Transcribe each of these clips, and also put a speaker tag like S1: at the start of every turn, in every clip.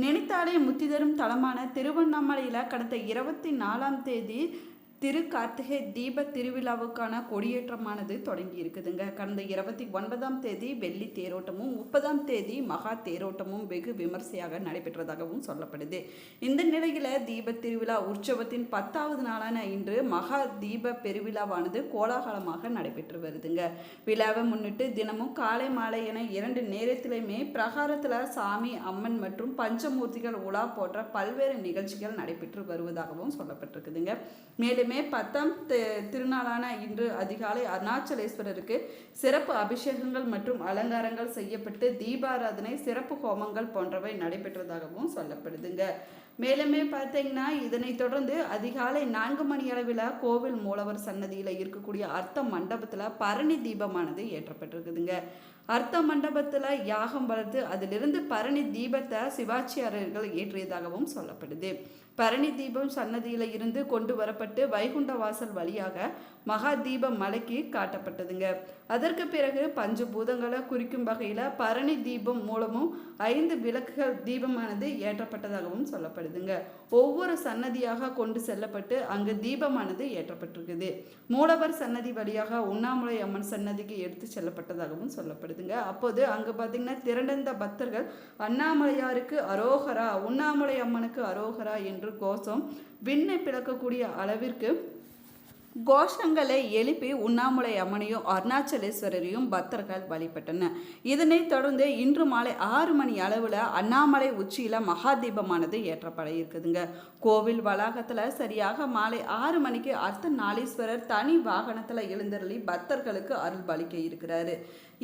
S1: நினைத்தாலே முத்தி தரும் தலமான திருவண்ணாமலையில் கடந்த 24ஆம் தேதி கார்த்திகை தீப திருவிழாவுக்கான கொடியேற்றமானது தொடங்கி இருக்குதுங்க. கடந்த 29ஆம் தேதி வெள்ளி தேரோட்டமும் 30ஆம் தேதி மகா தேரோட்டமும் வெகு விமர்சையாக நடைபெற்றதாகவும் சொல்லப்படுது. இந்த நிலையில் தீப திருவிழா உற்சவத்தின் 10வது நாளான இன்று மகா தீப பெருவிழாவானது கோலாகலமாக நடைபெற்று வருதுங்க. விழாவை முன்னிட்டு தினமும் காலை மாலை என 2 நேரத்திலுமே பிரகாரத்தில் சாமி, அம்மன் மற்றும் பஞ்சமூர்த்திகள் உலா போன்ற பல்வேறு நிகழ்ச்சிகள் நடைபெற்று வருவதாகவும் சொல்லப்பட்டிருக்குதுங்க. மேலும் 10ஆம் திருநாளான இன்று அதிகாலை அருணாச்சலேஸ்வரருக்கு சிறப்பு அபிஷேகங்கள் மற்றும் அலங்காரங்கள் செய்யப்பட்டு தீபாராதனை, சிறப்பு ஹோமங்கள் போன்றவை நடைபெற்றதாகவும் சொல்லப்படுதுங்க. மேலுமே பார்த்தீங்கன்னா இதனைத் தொடர்ந்து அதிகாலை 4 மணி அளவில் கோவில் மூலவர் சன்னதியில் இருக்கக்கூடிய அர்த்த மண்டபத்தில் பரணி தீபமானது ஏற்றப்பட்டிருக்குதுங்க. அர்த்த மண்டபத்தில் யாகம் வளர்த்து அதிலிருந்து பரணி தீபத்தை சிவாச்சியாரர்கள் ஏற்றியதாகவும் சொல்லப்படுது. பரணி தீபம் சன்னதியில் இருந்து கொண்டு வரப்பட்டு வைகுண்ட வாசல் வழியாக மகா தீபம் மலைக்கு காட்டப்பட்டதுங்க. அதற்கு பிறகு பஞ்சபூதங்களை குறிக்கும் வகையில் பரணி தீபம் மூலமும் 5 விளக்குகள் தீபமானது ஏற்றப்பட்டதாகவும் சொல்லப்படுதுங்க. ஒவ்வொரு சன்னதியாக கொண்டு செல்லப்பட்டு அங்கு தீபமானது ஏற்றப்பட்டிருக்குது. மூலவர் சன்னதி வழியாக உண்ணாமுலை அம்மன் சன்னதிக்கு எடுத்து செல்லப்பட்டதாகவும் சொல்லப்படுதுங்க. அப்போது அங்கு பார்த்தீங்கன்னா திரண்ட பக்தர்கள் அண்ணாமலையாருக்கு அரோகரா, உண்ணாமுலை அம்மனுக்கு அரோகரா என்று கோஷம் விண்ணை பிளக்கக்கூடிய அளவிற்கு கோஷங்களை எழுப்பி உண்ணாமுலை அம்மனையும் அருணாச்சலேஸ்வரரையும் பக்தர்கள் வழிபட்டனர். இதனைத் தொடர்ந்து இன்று மாலை 6 மணி அளவில் அண்ணாமலை உச்சியில் மகாதீபமானது ஏற்றப்பட இருக்குதுங்க. கோவில் வளாகத்தில் சரியாக மாலை 6 மணிக்கு அர்த்தநாளீஸ்வரர் தனி வாகனத்தில் எழுந்தருளி பக்தர்களுக்கு அருள் பாலிக்க இருக்கிறாரு.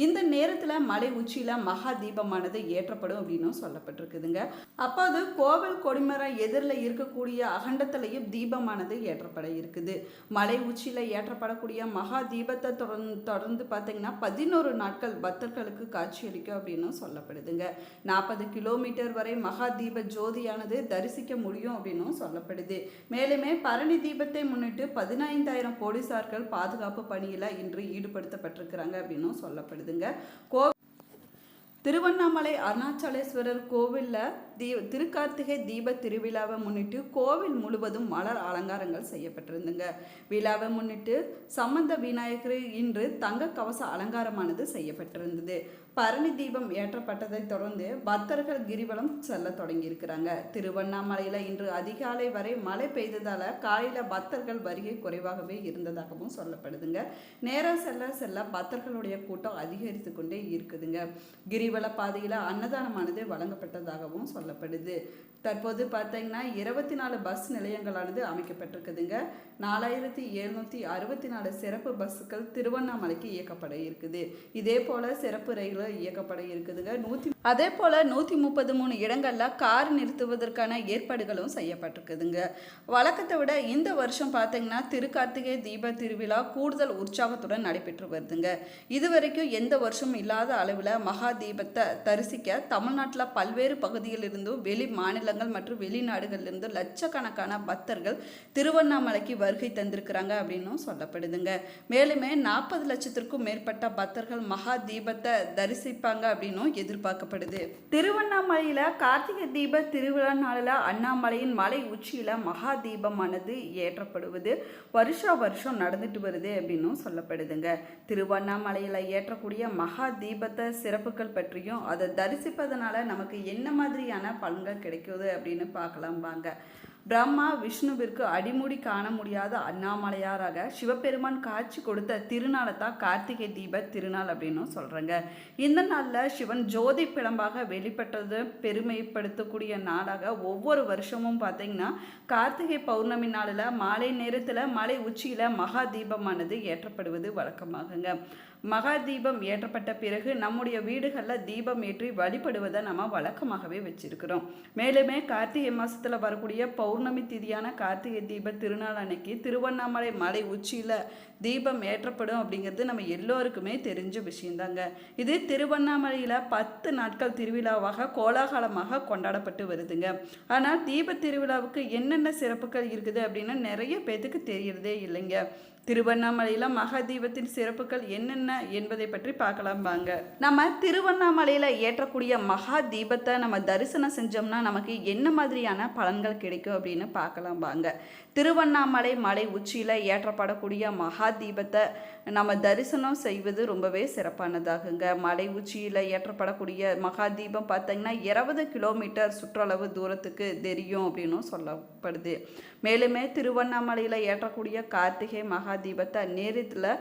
S1: இந்த நேரத்தில் மலை உச்சியில் மகா தீபமானது ஏற்றப்படும் அப்படின்னு சொல்லப்பட்டிருக்குதுங்க. அப்போது கோவில் கொடிமரம் எதிரில் இருக்கக்கூடிய அகண்டத்திலையும் தீபமானது ஏற்றப்பட இருக்குது. மலை உச்சியில் ஏற்றப்படக்கூடிய மகா தீபத்தை தொடர்ந்து பார்த்தீங்கன்னா 11 நாட்கள் பக்தர்களுக்கு காட்சியளிக்கும் அப்படின்னு சொல்லப்படுதுங்க. 40 கிலோமீட்டர் வரை மகா தீப ஜோதியானது தரிசிக்க முடியும் அப்படின்னு சொல்லப்படுது. மேலுமே பரணி தீபத்தை முன்னிட்டு 15,000 போலீசார்கள் பாதுகாப்பு பணியில் இன்று ஈடுபடுத்தப்பட்டிருக்கிறாங்க அப்படின்னு சொல்லப்படுதுங்க. திருவண்ணாமலை அருணாச்சலேஸ்வரர் கோவிலில் திருக்கார்த்திகை தீப திருவிழாவை முன்னிட்டு கோவில் முழுவதும் மலர் அலங்காரங்கள் செய்யப்பட்டிருந்துங்க. விழாவை முன்னிட்டு சம்பந்த விநாயகர் இன்று தங்க கவச அலங்காரமானது செய்யப்பட்டிருந்தது. பரணி தீபம் ஏற்றப்பட்டதை தொடர்ந்து பக்தர்கள் கிரிவலம் செல்ல தொடங்கியிருக்கிறாங்க. திருவண்ணாமலையில் இன்று அதிகாலை வரை மழை பெய்ததால் காலையில் பக்தர்கள் வருகை குறைவாகவே இருந்ததாகவும் சொல்லப்படுதுங்க. நேரம் செல்ல செல்ல பக்தர்களுடைய கூட்டம் அதிகரித்து கொண்டே இருக்குதுங்க. கிரிவல பாதையில் அன்னதானமானது வழங்கப்பட்டதாகவும் சொல்லப்படுது. தற்போது பார்த்தீங்கன்னா 24 பஸ் நிலையங்களானது அமைக்கப்பட்டிருக்குதுங்க. 4764 சிறப்பு பஸ்ஸுகள் திருவண்ணாமலைக்கு இயக்கப்பட இருக்குது. இதே போல சிறப்பு ரயில் இயக்கப்பட இருக்குதுங்க. அதே போல் 133 இடங்களில் கார் நிறுத்துவதற்கான ஏற்பாடுகளும் செய்யப்பட்டிருக்குதுங்க. வழக்கத்தை விட இந்த வருஷம் பார்த்தீங்கன்னா திருக்கார்த்திகை தீப திருவிழா கூடுதல் உற்சாகத்துடன் நடைபெற்று வருதுங்க. இதுவரைக்கும் எந்த வருஷமும் இல்லாத அளவில் மகா தீபத்தை தரிசிக்க தமிழ்நாட்டில் பல்வேறு பகுதிகளிலிருந்தும் வெளி மாநிலங்கள் மற்றும் வெளிநாடுகளிலிருந்து லட்சக்கணக்கான பக்தர்கள் திருவண்ணாமலைக்கு வருகை தந்திருக்கிறாங்க அப்படின்னும் சொல்லப்படுதுங்க. மேலுமே 40 லட்சத்திற்கும் மேற்பட்ட பக்தர்கள் மகா தீபத்தை தரிசிப்பாங்க அப்படின்னும் எதிர்பார்க்கப்படுது. திருவண்ணாமலையில கார்த்திகை தீப திருவிழா நாளில் அண்ணாமலையின் மலை உச்சியில மகா தீபமானது ஏற்றப்படுவது வருஷம் நடந்துட்டு வருது அப்படின்னும் சொல்லப்படுதுங்க. திருவண்ணாமலையில ஏற்றக்கூடிய மகா தீபத்தை சிறப்புகள் பற்றியும் அதை தரிசிப்பதனால நமக்கு என்ன மாதிரியான பலன்கள் கிடைக்குது அப்படின்னு பார்க்கலாம் வாங்க. பிரம்மா விஷ்ணுவிற்கு அடிமுடி காண முடியாத அண்ணாமலையாராக சிவபெருமான் காட்சி கொடுத்த திருநாளை தான் கார்த்திகை தீப திருநாள் அப்படின்னு சொல்கிறாங்க. இந்த நாளில் சிவன் ஜோதி பிளம்பாக வெளிப்பட்டது பெருமைப்படுத்தக்கூடிய நாளாக ஒவ்வொரு வருஷமும் பார்த்திங்கன்னா கார்த்திகை பௌர்ணமி நாளில் மாலை நேரத்தில் மலை உச்சியில் மகா தீபமானது ஏற்றப்படுவது வழக்கமாகுங்க. மகா தீபம் ஏற்றப்பட்ட பிறகு நம்முடைய வீடுகளில் தீபம் ஏற்றி வழிபடுவதை நம்ம வழக்கமாகவே வச்சிருக்கிறோம். மேலுமே கார்த்திகை மாதத்தில் வரக்கூடிய பௌர்ணமி திதியான கார்த்திகை தீப திருநாள் அன்னைக்கு திருவண்ணாமலை மலை உச்சியில் தீபம் ஏற்றப்படும் அப்படிங்கிறது நம்ம எல்லோருக்குமே தெரிஞ்ச விஷயந்தாங்க. இது திருவண்ணாமலையில் 10 நாட்கள் திருவிழாவாக கோலாகலமாக கொண்டாடப்பட்டு வருதுங்க. ஆனால் தீப திருவிழாவுக்கு என்னென்ன சிறப்புகள் இருக்குது அப்படின்னு நிறைய பேத்துக்கு தெரியறதே இல்லைங்க. திருவண்ணாமலையில் மகா தீபத்தின் சிறப்புகள் என்னென்ன என்பதை பற்றி பார்க்கலாம் வாங்க. நம்ம திருவண்ணாமலையில் ஏற்றக்கூடிய மகா தீபத்தை நம்ம தரிசனம் செஞ்சோம்னா நமக்கு என்ன மாதிரியான பலன்கள் கிடைக்கும் அப்படின்னு பார்க்கலாம் வாங்க. திருவண்ணாமலை மலை உச்சியில் ஏற்றப்படக்கூடிய மகா தீபத்தை நம்ம தரிசனம் செய்வது ரொம்பவே சிறப்பானதாகுங்க. மலை உச்சியில் ஏற்றப்படக்கூடிய மகா தீபம் பார்த்தீங்கன்னா 20 கிலோமீட்டர் சுற்றளவு தூரத்துக்கு தெரியும் அப்படின்னும் சொல்லப்படுது. மேலுமே திருவண்ணாமலையில் ஏற்றக்கூடிய கார்த்திகை மகா தீபத்தை நேரத்தில்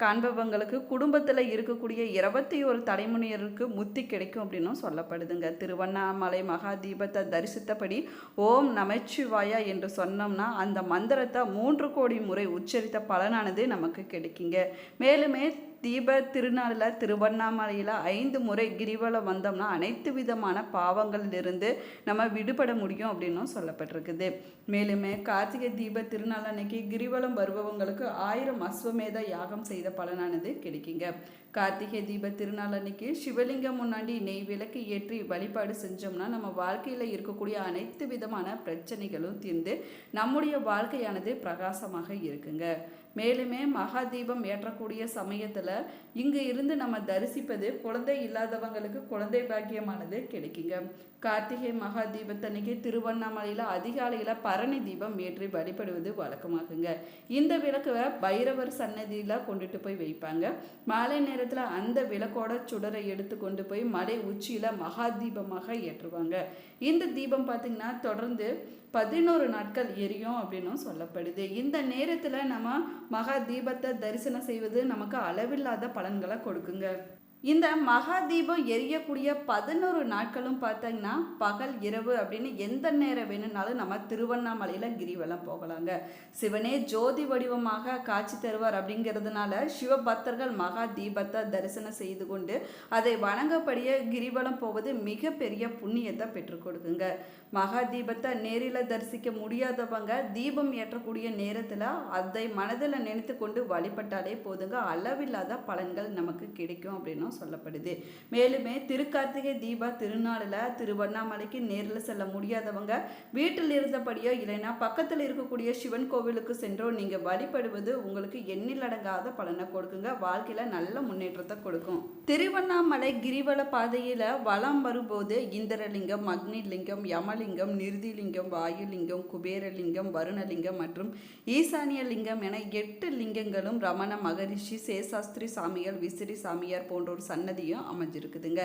S1: காண்பவங்களுக்கு குடும்பத்தில் இருக்கக்கூடிய 21 தலைமுறையினருக்கு முத்தி கிடைக்கும் அப்படின்னும் சொல்லப்படுதுங்க. திருவண்ணாமலை மகா தீபத்தை தரிசித்தபடி ஓம் நமச்சிவாயா என்று சொன்னோம்னா அந்த மந்திரத்தை 3 கோடி முறை உச்சரித்த பலனானது நமக்கு கிடைக்குங்க. மேலுமே தீப திருநாளில் திருவண்ணாமலையில் 5 முறை கிரிவலம் வந்தோம்னா அனைத்து விதமான பாவங்களிலிருந்து நம்ம விடுபட முடியும் அப்படின்னும் சொல்லப்பட்டிருக்குது. மேலுமே கார்த்திகை தீப திருநாள் அன்னைக்கு கிரிவலம் வருபவங்களுக்கு 1000 அஸ்வமேத யாகம் செய்த பலனானது கிடைக்குங்க. கார்த்திகை தீப திருநாள் அன்னைக்கு சிவலிங்கம் முன்னாடி நெய் விளக்கு ஏற்றி வழிபாடு செஞ்சோம்னா நம்ம வாழ்க்கையில் இருக்கக்கூடிய அனைத்து விதமான பிரச்சனைகளும் தீர்ந்து நம்முடைய வாழ்க்கையானது பிரகாசமாக இருக்குங்க. மேலுமே மகா தீபம் ஏற்றக்கூடிய சமயத்தில் இங்கே இருந்து நம்ம தரிசிப்பது குழந்தை இல்லாதவங்களுக்கு குழந்தை பாக்கியமானது கிடைக்குங்க. கார்த்திகை மகா தீபத்தன்னைக்கு திருவண்ணாமலையில் அதிகாலையில் பரணி தீபம் ஏற்றி வழிபடுவது வழக்கமாகுங்க. இந்த விளக்கை பைரவர் சன்னதியில் கொண்டுட்டு போய் வைப்பாங்க. மாலை நேரத்தில் அந்த விளக்கோட சுடரை எடுத்து கொண்டு போய் மலை உச்சியில் மகா தீபமாக ஏற்றுவாங்க. இந்த தீபம் பார்த்திங்கன்னா தொடர்ந்து 11 நாட்கள் எரியும் அப்படின்னும் சொல்லப்படுது. இந்த நேரத்தில் நம்ம மகா தீபத்தை தரிசனம் செய்வது நமக்கு அளவில்லாத பலன்களை கொடுக்குங்க. இந்த மகா தீபம் எரியக்கூடிய 11 நாட்களும் பார்த்தீங்கன்னா பகல் இரவு அப்படின்னு எந்த நேரம் வேணும்னாலும் நம்ம திருவண்ணாமலையில் கிரிவலம் போகலாங்க. சிவனே ஜோதி வடிவமாக காட்சி தருவார் அப்படிங்கிறதுனால சிவபக்தர்கள் மகா தீபத்தை தரிசனம் செய்து கொண்டு அதை வணங்கப்படியே கிரிவலம் போவது மிகப்பெரிய புண்ணியத்தை பெற்றுக் கொடுக்குங்க. மகா தீபத்தை நேரில் தரிசிக்க முடியாதவங்க தீபம் ஏற்றக்கூடிய நேரத்தில் அதை மனதில் நினைத்து கொண்டு வழிபட்டாலே போதுங்க, அளவில்லாத பலன்கள் நமக்கு கிடைக்கும் அப்படின்னு சொல்லப்படுது. மேலுமே திருக்கார்த்திகை தீப திருநாளில் திருவண்ணாமலைக்கு நேரில் செல்ல முடியாதவங்க வீட்டில் இருந்தபடியோ இல்லைன்னா பக்கத்தில் இருக்கக்கூடிய சிவன் கோவிலுக்கு சென்றோ நீங்கள் வழிபடுவது உங்களுக்கு எண்ணிலடங்காத பலனை கொடுக்குங்க, வாழ்க்கையில் நல்ல முன்னேற்றத்தை கொடுக்கும். திருவண்ணாமலை கிரிவல பாதையில் வலம் வரும்போது இந்திரலிங்கம், அக்னிலிங்கம், யமலிங்கம், நிருதிலிங்கம், வாயுலிங்கம், குபேரலிங்கம், வருணலிங்கம் மற்றும் ஈசானிய லிங்கம் என 8 லிங்கங்களும் ரமண மகரிஷி, சேசாஸ்திரி சாமியார், விசிறி சாமியார் போன்றோர் சன்னதியும் அமைஞ்சிருக்குதுங்க.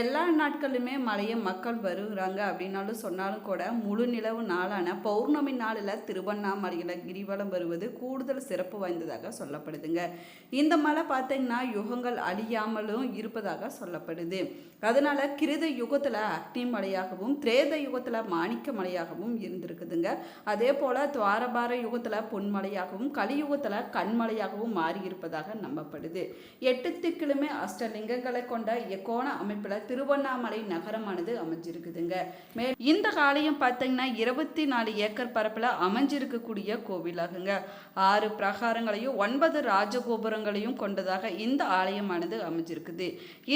S1: எல்லா நாட்களுமே மலையை மக்கள் வருகிறாங்க அப்படின்னாலும் சொன்னாலும் கூட முழு நிலவு நாளான பௌர்ணமி நாளில் திருவண்ணாமலையில் கிரிவலம் வருவது கூடுதல் சிறப்பு வாய்ந்ததாக சொல்லப்படுதுங்க. இந்த மலை பார்த்தீங்கன்னா யுகங்கள் அழியாமலும் இருப்பதாக சொல்லப்படுது. அதனால கிருத யுகத்தில் அக்னி மலையாகவும் திரேத யுகத்தில் மாணிக்க மலையாகவும் இருந்திருக்குதுங்க. அதே போல் துவாரபார யுகத்தில் பொன்மலையாகவும் கலியுகத்தில் கண்மலையாகவும் மாறி இருப்பதாக நம்பப்படுது. 8 திக்கிலுமே அஷ்டலிங்கங்களை கொண்ட எக்கோண அமைப்பில் திருவண்ணாமலை நகரமானது அமைஞ்சிருக்குதுங்க. இந்த ஆலயம் பார்த்தீங்கன்னா 24 ஏக்கர் பரப்பில் அமைஞ்சிருக்கக்கூடிய கோவிலாகுங்க. 6 பிரகாரங்களையும் 9 ராஜகோபுரங்களையும் கொண்டதாக இந்த ஆலயமானது அமைஞ்சிருக்குது.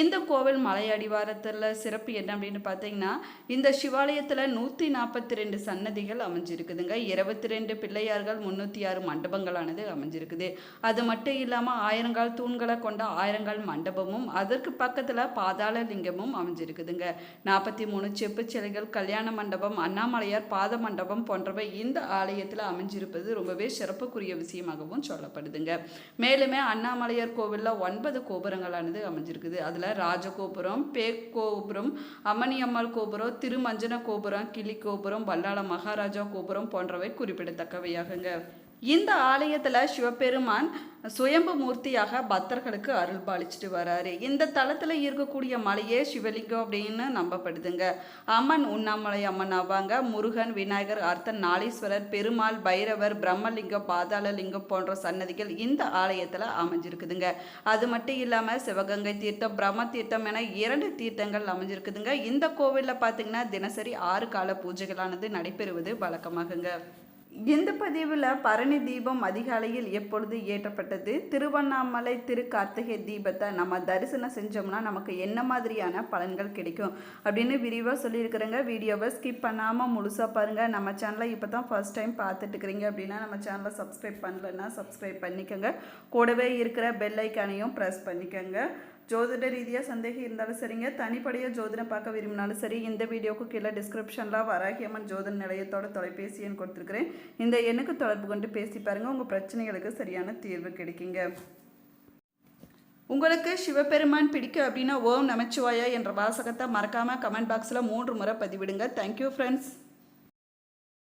S1: இந்த கோவில் மலை அடிவாரத்தில் சிறப்பு என்ன அப்படின்னு பார்த்தீங்கன்னா இந்த சிவாலயத்தில் 142 சன்னதிகள் அமைஞ்சிருக்குதுங்க. 22 பிள்ளையார்கள், 306 மண்டபங்களானது அமைஞ்சிருக்குது. அது மட்டும் இல்லாமல் 1000 தூண்களை கொண்ட 1000 மண்டபமும் அதற்கு பக்கத்தில் பாதாள லிங்கமும் அமைஞ்சிருக்குதுங்க. 43 செப்பு சிலைகள், கல்யாண மண்டபம், அண்ணாமலையார் பாத மண்டபம் போன்றவை இந்த ஆலயத்தில் அமைஞ்சிருப்பது ரொம்பவே சிறப்புக்குரிய விஷயமாகவும் சொல்லப்படுதுங்க. மேலுமே அண்ணாமலையார் கோவிலில் 9 கோபுரங்களானது அமைஞ்சிருக்குது. அதில் ராஜகோபுரம், பேக் கோபுரம், அம்மணியம்மாள் கோபுரம், திருமஞ்சன கோபுரம், கிளி கோபுரம், வல்லாள மகாராஜா கோபுரம் போன்றவை குறிப்பிடத்தக்கவையாகுங்க. இந்த ஆலயத்தில் சிவபெருமான் சுயம்பு மூர்த்தியாக பக்தர்களுக்கு அருள் பாலிச்சுட்டு வராரு. இந்த தலத்தில் இருக்கக்கூடிய மலையே சிவலிங்கம் அப்படின்னு நம்பப்படுதுங்க. அம்மன் உண்ணாமலை அம்மன் ஆவாங்க. முருகன், விநாயகர், அர்த்தன், நாளீஸ்வரர், பெருமாள், பைரவர், பிரம்மலிங்கம், பாதாள லிங்கம் போன்ற சன்னதிகள் இந்த ஆலயத்தில் அமைஞ்சிருக்குதுங்க. அது மட்டும் இல்லாமல் சிவகங்கை தீர்த்தம், பிரம்ம தீர்த்தம் என 2 தீர்த்தங்கள் அமைஞ்சிருக்குதுங்க. இந்த கோவிலில் பார்த்தீங்கன்னா தினசரி 6 கால பூஜைகளானது நடைபெறுவது வழக்கமாகுங்க. இந்த பதிவில் பரணி தீபம் அதிகாலையில் எப்பொழுது ஏற்றப்பட்டது, திருவண்ணாமலை திரு கார்த்திகை தீபத்தை நம்ம தரிசனம் செஞ்சோம்னா நமக்கு என்ன மாதிரியான பலன்கள் கிடைக்கும் அப்படின்னு விரிவாக சொல்லியிருக்கிறேங்க. வீடியோவை ஸ்கிப் பண்ணாமல் முழுசாக பாருங்கள். நம்ம சேனலை இப்போ தான் ஃபர்ஸ்ட் டைம் பார்த்துட்டு இருக்கிறீங்க அப்படின்னா நம்ம சேனலை சப்ஸ்கிரைப் பண்ணலைன்னா சப்ஸ்கிரைப் பண்ணிக்கோங்க. கூடவே இருக்கிற பெல் ஐக்கானையும் ப்ரெஸ் பண்ணிக்கோங்க. ஜோதிட ரீதியாக சந்தேகம் இருந்தாலும் சரிங்க, தனிப்படையாக ஜோதிடம் பார்க்க விரும்பினாலும் சரி, இந்த வீடியோக்கு கீழே டிஸ்கிரிப்ஷனில் வராகியம்மன் ஜோதிட நிலையத்தோட தொலைபேசி எண் கொடுத்துருக்குறேன். இந்த எண்ணுக்கு தொடர்பு கொண்டு பேசி பாருங்கள், உங்கள் பிரச்சனைகளுக்கு சரியான தீர்வு கிடைக்குங்க. உங்களுக்கு சிவபெருமான் பிடிக்கும் அப்படின்னா ஓம் நமச்சிவாயா என்ற வாசகத்தை மறக்காமல் கமெண்ட் பாக்ஸில் 3 முறை பதிவிடுங்க. Thank you friends.